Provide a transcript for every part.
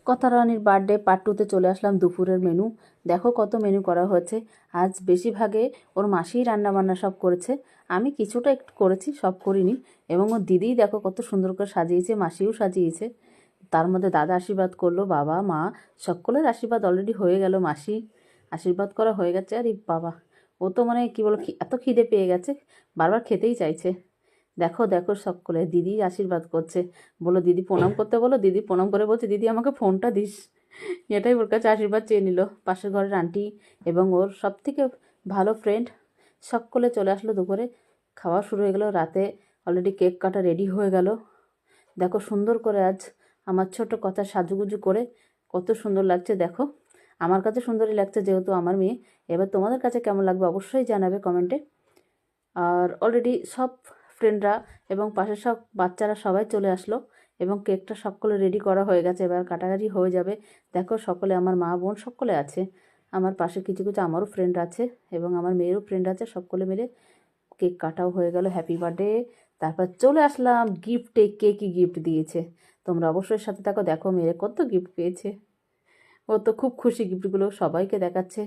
কথা রানীর birthday part 2তে চলে আসলাম। দুপুরের মেনু দেখো, কত মেনু করা হয়েছে। আজ বেশিরভাগে ওর মাসিই রান্নাবান্না সব করেছে, আমি কিছুটা একটু করেছি, সব করিনি। এবং ওর দিদিই দেখো কত সুন্দর করে সাজিয়েছে, মাসিও সাজিয়েছে। তার মধ্যে দাদা আশীর্বাদ করলো, বাবা মা সকলের আশীর্বাদ অলরেডি হয়ে গেল, মাসি আশীর্বাদ করা হয়ে গেছে। আর এই বাবা, ও তো মানে কী বলো, এত খিদে পেয়ে গেছে, বারবার খেতেই চাইছে। দেখো দেখো সকলে দিদি আশীর্বাদ করছে, বলো দিদি প্রণাম করতে, বলো দিদি প্রণাম করে বলছে দিদি আমাকে ফোনটা দিস। এটাই ওর কাছে আশীর্বাদ চেয়ে নিল। পাশের ঘরের আন্টি এবং ওর সব থেকে ভালো ফ্রেন্ড সকলে চলে আসলো। দুপুরে খাওয়া শুরু হয়ে গেল, রাতে অলরেডি কেক কাটা রেডি হয়ে গেল। দেখো সুন্দর করে আজ আমার ছোট কথা সাজুগুজু করে কত সুন্দর লাগছে। দেখো আমার কাছে সুন্দরই লাগছে, যেহেতু আমার মেয়ে। এবার তোমাদের কাছে কেমন লাগবে অবশ্যই জানাবে কমেন্টে। আর অলরেডি সব ফ্রেন্ডরা এবং পাশের সব বাচ্চারা সবাই চলে আসলো এবং কেকটা সকলে রেডি করা হয়ে গেছে, এবার কাটাকাটি হয়ে যাবে। দেখো সকলে, আমার মা বোন সকলে আছে, আমার পাশে কিছু কিছু আমারও ফ্রেন্ড আছে এবং আমার মেয়েরও ফ্রেন্ড আছে, সকলে মিলে কেক কাটাও হয়ে গেল। Happy birthday. তারপর চলে আসলাম গিফটে, কে কী গিফট দিয়েছে তোমরা অবশ্যই সাথে থাকো। দেখো মেয়ে কত গিফট পেয়েছে, ও তো খুব খুশি, গিফটগুলো সবাইকে দেখাচ্ছে।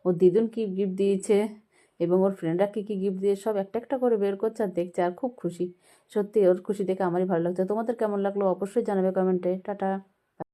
ওর দিদুন কী গিফট দিয়েছে এবং ওর ফ্রেন্ডরা কী কী গিফট দিয়ে সব একটা একটা করে বের করছে আর দেখছে, আর খুব খুশি। সত্যি ওর খুশি দেখে আমারই ভালো লাগছে। তোমাদের কেমন লাগলো অবশ্যই জানাবে কমেন্টে। টাটা।